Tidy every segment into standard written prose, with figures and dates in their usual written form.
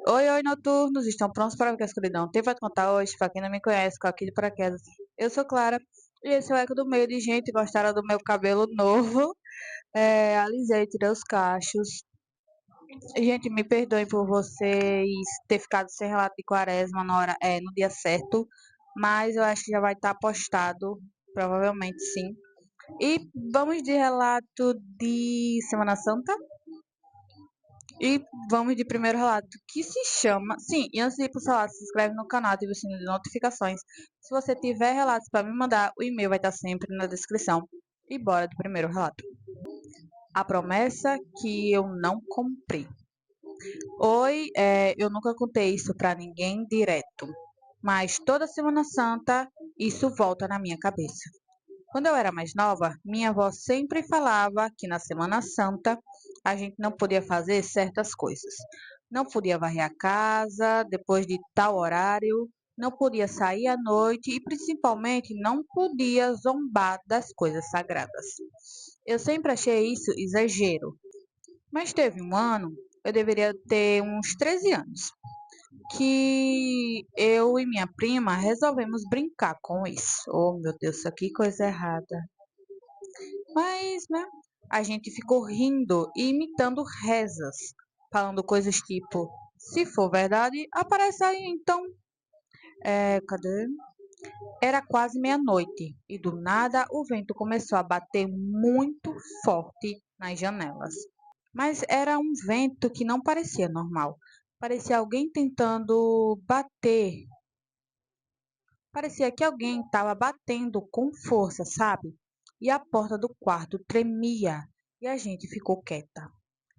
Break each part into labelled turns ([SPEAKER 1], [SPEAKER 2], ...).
[SPEAKER 1] Oi, oi, noturnos! Estão prontos para o que a escuridão tem para contar hoje? Para quem não me conhece, com aqui de paraquedas. Eu sou Clara e esse é o eco do meio de gente. Gostaram do meu cabelo novo? Alisei, tirei os cachos. Gente, me perdoem por vocês ter ficado sem relato de quaresma no dia certo, mas eu acho que já vai estar postado, provavelmente sim. E vamos de relato de Semana Santa? E vamos de primeiro relato, que se chama. Sim, e antes de ir para o relato, se inscreve no canal, ativa o sininho de notificações. Se você tiver relatos para me mandar, o e-mail vai estar sempre na descrição. E bora do primeiro relato. A promessa que eu não cumpri. Oi, eu nunca contei isso para ninguém direto, mas toda Semana Santa isso volta na minha cabeça. Quando eu era mais nova, minha avó sempre falava que na Semana Santa a gente não podia fazer certas coisas. Não podia varrer a casa depois de tal horário, não podia sair à noite e principalmente não podia zombar das coisas sagradas. Eu sempre achei isso exagero, mas teve um ano, eu deveria ter uns 13 anos, que eu e minha prima resolvemos brincar com isso. Oh, meu Deus, isso aqui coisa errada. Mas, né, a gente ficou rindo e imitando rezas, falando coisas tipo: se for verdade, aparece aí então. Cadê? Era quase meia-noite e do nada o vento começou a bater muito forte nas janelas. Mas era um vento que não parecia normal. Parecia alguém tentando bater. Parecia que alguém estava batendo com força, sabe? E a porta do quarto tremia e a gente ficou quieta.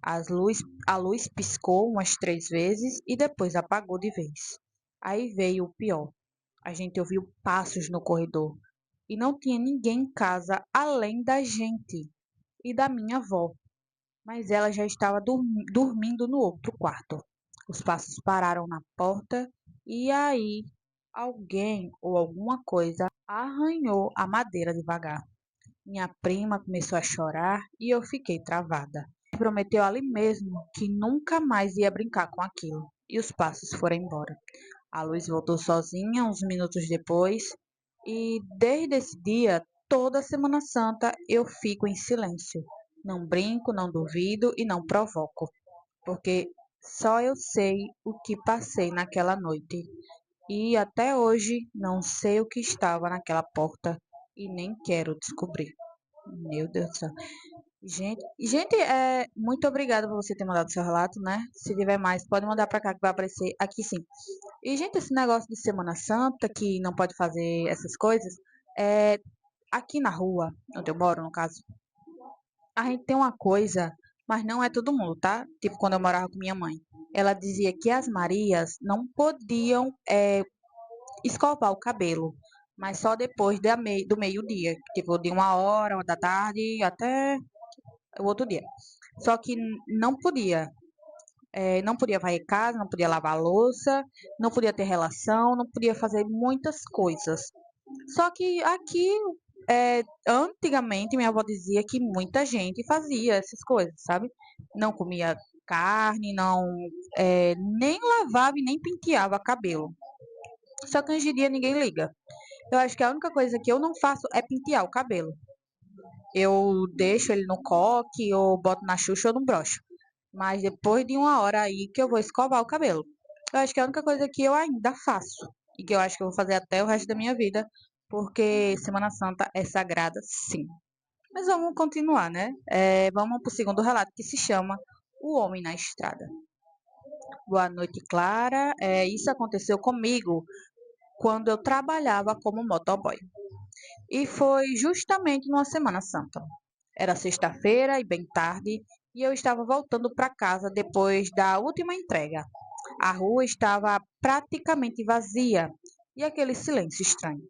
[SPEAKER 1] A luz piscou umas 3 vezes e depois apagou de vez. Aí veio o pior. A gente ouviu passos no corredor e não tinha ninguém em casa além da gente e da minha avó, mas ela já estava dormindo no outro quarto. Os passos pararam na porta e aí alguém ou alguma coisa arranhou a madeira devagar. Minha prima começou a chorar e eu fiquei travada. Prometeu ali mesmo que nunca mais ia brincar com aquilo. E os passos foram embora. A luz voltou sozinha uns minutos depois, e desde esse dia, toda Semana Santa, eu fico em silêncio. Não brinco, não duvido e não provoco, porque só eu sei o que passei naquela noite. E até hoje não sei o que estava naquela porta e nem quero descobrir. Meu Deus do céu. Gente, muito obrigada por você ter mandado seu relato, né? Se tiver mais, pode mandar pra cá que vai aparecer aqui sim. E, gente, esse negócio de Semana Santa, que não pode fazer essas coisas, é aqui na rua, onde eu moro, no caso, a gente tem uma coisa, mas não é todo mundo, tá? Tipo, quando eu morava com minha mãe. Ela dizia que as Marias não podiam escovar o cabelo, mas só depois do meio-dia, tipo, de 1 hora, 1 da tarde, até o outro dia. Só que não podia varrer casa, não podia lavar louça, não podia ter relação, não podia fazer muitas coisas. Só que aqui, antigamente, minha avó dizia que muita gente fazia essas coisas, sabe? Não comia carne, não, nem lavava e nem penteava cabelo. Só que hoje em dia ninguém liga. Eu acho que a única coisa que eu não faço é pentear o cabelo. Eu deixo ele no coque, ou boto na xuxa ou no brocho. Mas depois de 1 hora aí que eu vou escovar o cabelo. Eu acho que é a única coisa que eu ainda faço. E que eu acho que eu vou fazer até o resto da minha vida. Porque Semana Santa é sagrada, sim. Mas vamos continuar, né? Vamos para o segundo relato que se chama O Homem na Estrada. Boa noite, Clara. Isso aconteceu comigo quando eu trabalhava como motoboy. E foi justamente numa Semana Santa. Era sexta-feira e bem tarde, e eu estava voltando para casa depois da última entrega. A rua estava praticamente vazia e aquele silêncio estranho.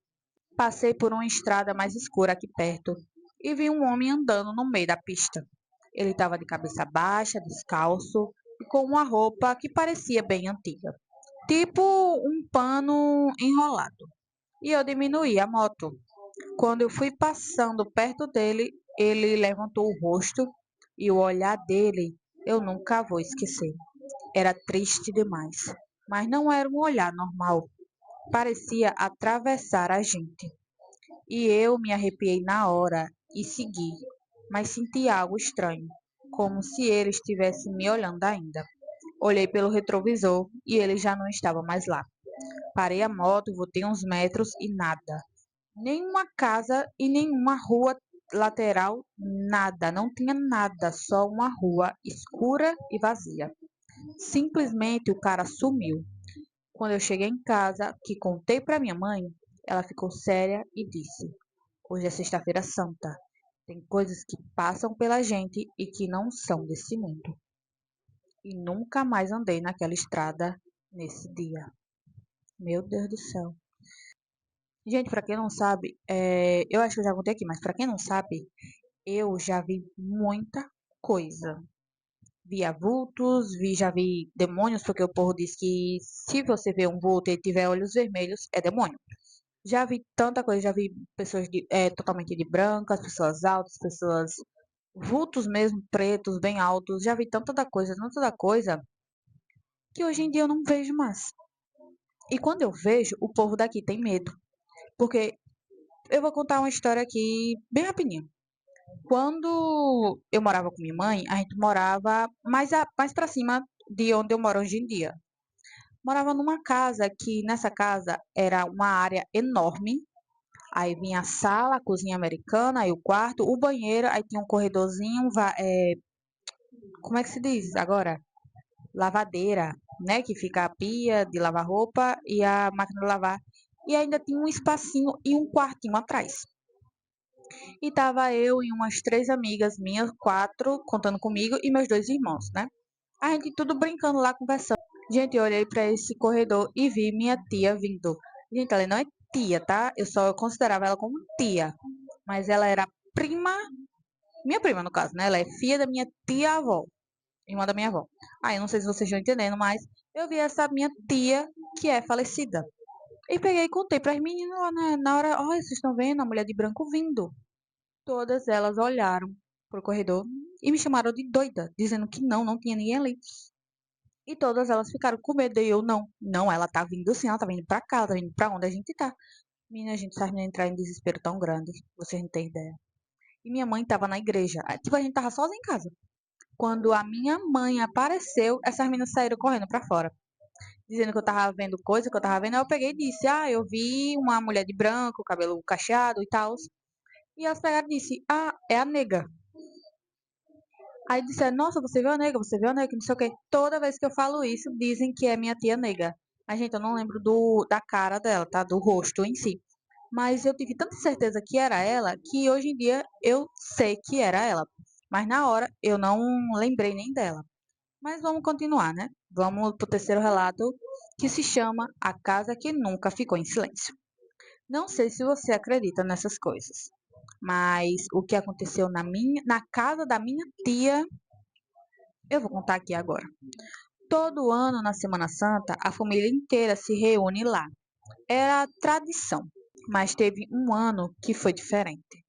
[SPEAKER 1] Passei por uma estrada mais escura aqui perto e vi um homem andando no meio da pista. Ele estava de cabeça baixa, descalço e com uma roupa que parecia bem antiga, tipo um pano enrolado. E eu diminuí a moto. Quando eu fui passando perto dele, ele levantou o rosto e o olhar dele eu nunca vou esquecer. era triste demais, mas não era um olhar normal. Parecia atravessar a gente. E eu me arrepiei na hora e segui, mas senti algo estranho, como se ele estivesse me olhando ainda. Olhei pelo retrovisor e ele já não estava mais lá. Parei a moto, voltei uns metros e nada. Nenhuma casa e nenhuma rua lateral, nada, não tinha nada, só uma rua escura e vazia. Simplesmente o cara sumiu. Quando eu cheguei em casa, que contei para minha mãe, ela ficou séria e disse: Hoje é Sexta-feira Santa. Tem coisas que passam pela gente e que não são desse mundo. E nunca mais andei naquela estrada nesse dia. Meu Deus do céu. Gente, pra quem não sabe, eu acho que eu já contei aqui, mas pra quem não sabe, eu já vi muita coisa. Vi vultos, já vi demônios, porque o povo diz que se você vê um vulto e tiver olhos vermelhos, é demônio. Já vi tanta coisa, já vi pessoas totalmente de brancas, pessoas altas, pessoas vultos mesmo, pretos, bem altos. Já vi tanta da coisa, que hoje em dia eu não vejo mais. E quando eu vejo, o povo daqui tem medo. Porque eu vou contar uma história aqui bem rapidinho. Quando eu morava com minha mãe, a gente morava mais pra cima de onde eu moro hoje em dia. Morava numa casa que nessa casa era uma área enorme. Aí vinha a sala, a cozinha americana, aí o quarto, o banheiro, aí tinha um corredorzinho, como é que se diz agora? Lavadeira, né? Que fica a pia de lavar roupa e a máquina de lavar. E ainda tinha um espacinho e um quartinho atrás. E tava eu e umas três amigas minhas, quatro, contando comigo, e meus dois irmãos, né? A gente tudo brincando lá, conversando. Gente, eu olhei para esse corredor e vi minha tia vindo. Gente, ela não é tia, tá? Eu só considerava ela como tia. Mas ela era prima, minha prima no caso, né? Ela é filha da minha tia-avó, irmã da minha avó. Aí, eu não sei se vocês estão entendendo, mas eu vi essa minha tia, que é falecida. E peguei e contei para as meninas lá na hora. Olha, vocês estão vendo a mulher de branco vindo? Todas elas olharam pro corredor e me chamaram de doida, dizendo que não tinha ninguém ali. E todas elas ficaram com medo e eu não, ela tá vindo sim, ela tá vindo pra cá, ela tá vindo pra onde a gente tá. Menina, a gente sabe entrar em desespero tão grande, vocês não têm ideia. E minha mãe tava na igreja, tipo, a gente tava sozinha em casa. Quando a minha mãe apareceu, essas meninas saíram correndo pra fora, dizendo que eu tava vendo coisa, que eu tava vendo. Aí eu peguei e disse, eu vi uma mulher de branco, cabelo cacheado e tal. E elas pegaram e disse, é a nega. Aí disseram, nossa, você viu a nega, você viu a nega, não sei o quê. Toda vez que eu falo isso, dizem que é minha tia nega. Mas, gente, eu não lembro da cara dela, tá? Do rosto em si. Mas eu tive tanta certeza que era ela, que hoje em dia eu sei que era ela. Mas na hora eu não lembrei nem dela. Mas vamos continuar, né? Vamos pro terceiro relato, que se chama A Casa que Nunca Ficou em Silêncio. Não sei se você acredita nessas coisas, mas o que aconteceu na casa da minha tia, eu vou contar aqui agora. Todo ano, na Semana Santa, a família inteira se reúne lá. Era tradição, mas teve um ano que foi diferente.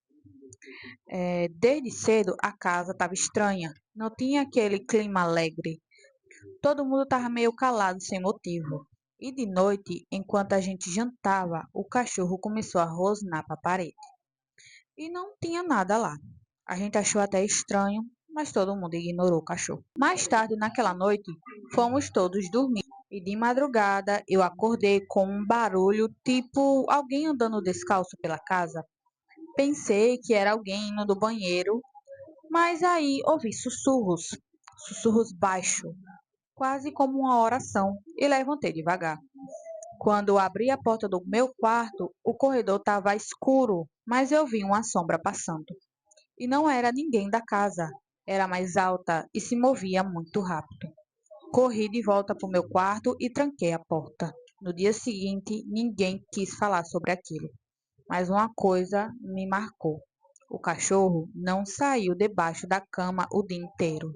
[SPEAKER 1] Desde cedo, a casa estava estranha. Não tinha aquele clima alegre. Todo mundo estava meio calado, sem motivo. E de noite, enquanto a gente jantava, o cachorro começou a rosnar para a parede. E não tinha nada lá. A gente achou até estranho, mas todo mundo ignorou o cachorro. Mais tarde, naquela noite, fomos todos dormir. E de madrugada eu acordei com um barulho tipo alguém andando descalço pela casa. Pensei que era alguém indo do banheiro, mas aí ouvi sussurros, sussurros baixos, quase como uma oração, e levantei devagar. Quando abri a porta do meu quarto, o corredor estava escuro, mas eu vi uma sombra passando. E não era ninguém da casa. Era mais alta e se movia muito rápido. Corri de volta para o meu quarto e tranquei a porta. No dia seguinte, ninguém quis falar sobre aquilo. Mas uma coisa me marcou. O cachorro não saiu debaixo da cama o dia inteiro.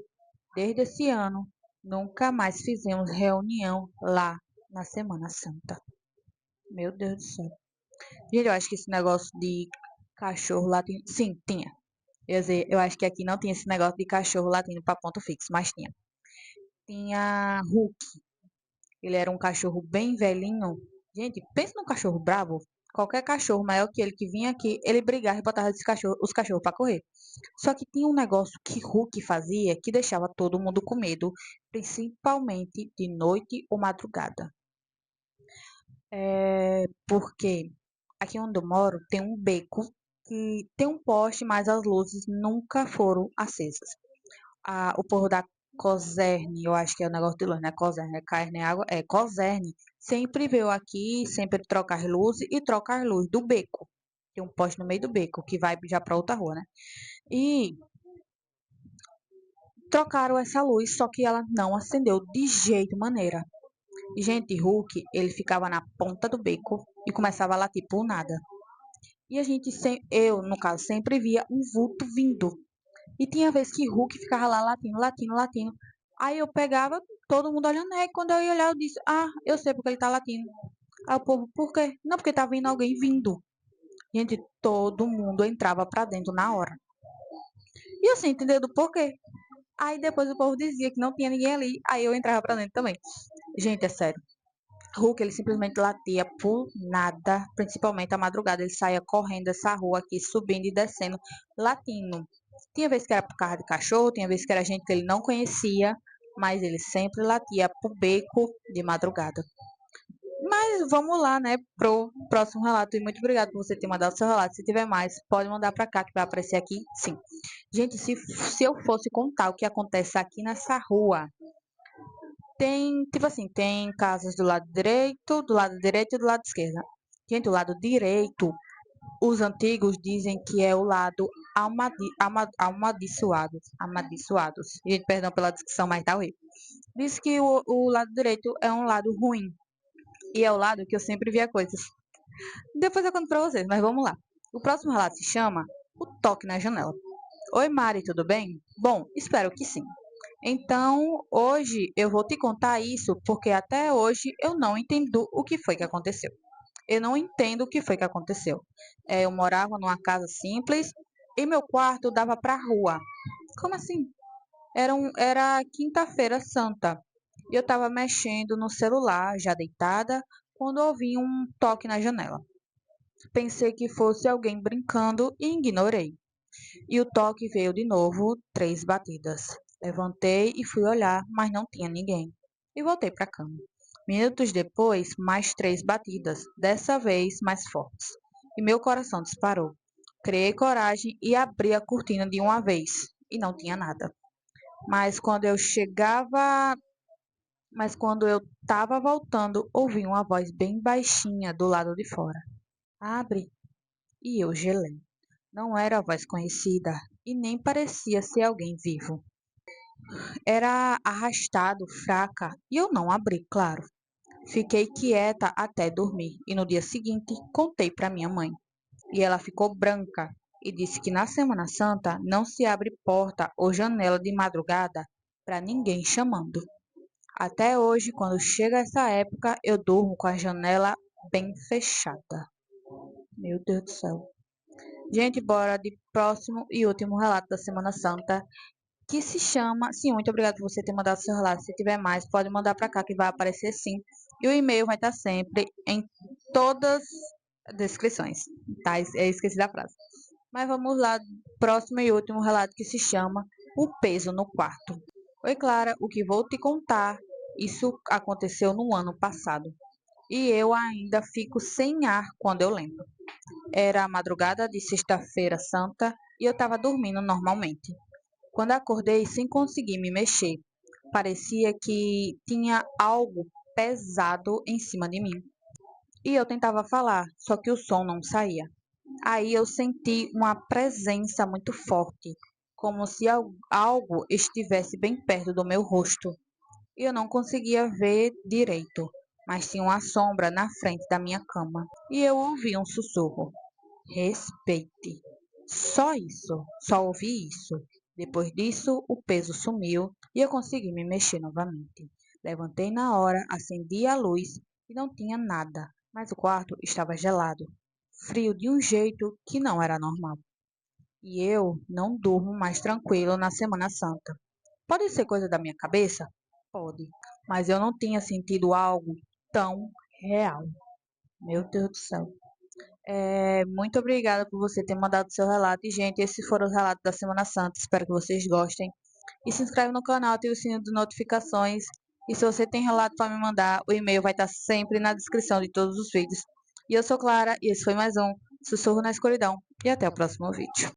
[SPEAKER 1] Desde esse ano, nunca mais fizemos reunião lá na Semana Santa. Meu Deus do céu. Gente, eu acho que esse negócio de cachorro latindo. Sim, tinha. Eu acho que aqui não tinha esse negócio de cachorro latindo para ponto fixo, mas tinha. tinha Hulk. Ele era um cachorro bem velhinho. Gente, pensa num cachorro bravo. Qualquer cachorro maior que ele que vinha aqui, ele brigava e botava os cachorros para correr. Só que tinha um negócio que Hulk fazia que deixava todo mundo com medo, principalmente de noite ou madrugada. Porque aqui onde eu moro tem um beco que tem um poste, mas as luzes nunca foram acesas. O povo da Coserne, eu acho que é o negócio de luz, né? Coserne, é carne, é água, é Coserne, sempre veio aqui, sempre troca as luzes e troca as luzes do beco. Tem um poste no meio do beco que vai já para outra rua, né? E trocaram essa luz, só que ela não acendeu de jeito maneira. E, gente, Hulk, ele ficava na ponta do beco e começava a latir por nada. E a gente, eu, no caso, sempre via um vulto vindo. E tinha vez que Hulk ficava lá latindo, latindo, latindo. Aí eu pegava, todo mundo olhando, e quando eu ia olhar, eu disse, eu sei porque ele tá latindo. Aí o povo, por quê? Não, porque tá vindo alguém vindo. Gente, todo mundo entrava pra dentro na hora. E assim, entendeu do porquê? Aí depois o povo dizia que não tinha ninguém ali, aí eu entrava pra dentro também. Gente, é sério. Hulk, ele simplesmente latia por nada, principalmente à madrugada. Ele saía correndo essa rua aqui, subindo e descendo, latindo. Tinha vez que era por causa de cachorro, tinha vez que era gente que ele não conhecia, mas ele sempre latia pro beco de madrugada. Mas vamos lá, né, pro próximo relato. E muito obrigado por você ter mandado seu relato. Se tiver mais, pode mandar para cá que vai aparecer aqui, sim. Gente, se eu fosse contar o que acontece aqui nessa rua, tem, tipo assim, tem casas do lado direito e do lado esquerdo. Gente, o lado direito, os antigos dizem que é o lado amaldiçoados. Gente, perdão pela descrição, mas tá horrível. Diz que o lado direito é um lado ruim. E é o lado que eu sempre via coisas. Depois eu conto pra vocês, mas vamos lá. O próximo relato se chama O Toque na Janela. Oi, Mari, tudo bem? Bom, espero que sim. Então, hoje eu vou te contar isso porque até hoje eu não entendo o que foi que aconteceu. Eu não entendo o que foi que aconteceu. Eu morava numa casa simples e meu quarto dava para a rua. Como assim? Era quinta-feira santa. E eu estava mexendo no celular, já deitada, quando ouvi um toque na janela. Pensei que fosse alguém brincando e ignorei. E o toque veio de novo, 3 batidas. Levantei e fui olhar, mas não tinha ninguém. E voltei para a cama. Minutos depois, mais 3 batidas, dessa vez mais fortes. E meu coração disparou. Criei coragem e abri a cortina de uma vez. E não tinha nada. Mas quando eu chegava, mas quando eu estava voltando, ouvi uma voz bem baixinha do lado de fora. Abre. E eu gelei. Não era a voz conhecida e nem parecia ser alguém vivo. Era arrastado, fraca, e eu não abri, claro. Fiquei quieta até dormir e no dia seguinte contei para minha mãe. E ela ficou branca e disse que na Semana Santa não se abre porta ou janela de madrugada para ninguém chamando. Até hoje, quando chega essa época, eu durmo com a janela bem fechada. Meu Deus do céu. Gente, bora de próximo e último relato da Semana Santa, que se chama. Sim, muito obrigado por você ter mandado seu relato. Se tiver mais, pode mandar para cá que vai aparecer sim. E o e-mail vai estar sempre em todas as descrições, tá? Esqueci da frase. Mas vamos lá, próximo e último relato que se chama O Peso no Quarto. Oi, Clara, o que vou te contar, isso aconteceu no ano passado. E eu ainda fico sem ar quando eu lembro. Era a madrugada de sexta-feira santa e eu estava dormindo normalmente. Quando acordei sem conseguir me mexer, parecia que tinha algo pesado em cima de mim. E eu tentava falar, só que o som não saía. Aí eu senti uma presença muito forte, como se algo estivesse bem perto do meu rosto. E eu não conseguia ver direito, mas tinha uma sombra na frente da minha cama. E eu ouvi um sussurro. Respeite. Só isso, só ouvi isso. Depois disso, o peso sumiu e eu consegui me mexer novamente. Levantei na hora, acendi a luz e não tinha nada, mas o quarto estava gelado, frio de um jeito que não era normal. E eu não durmo mais tranquilo na Semana Santa. Pode ser coisa da minha cabeça? Pode. Mas eu não tinha sentido algo tão real. Meu Deus do céu. Muito obrigada por você ter mandado seu relato. E, gente, esses foram os relatos da Semana Santa. Espero que vocês gostem. E se inscreve no canal, ativa o sininho de notificações. E se você tem relato para me mandar, o e-mail vai estar sempre na descrição de todos os vídeos. E eu sou Clara, e esse foi mais um Sussurro na Escuridão. E até o próximo vídeo.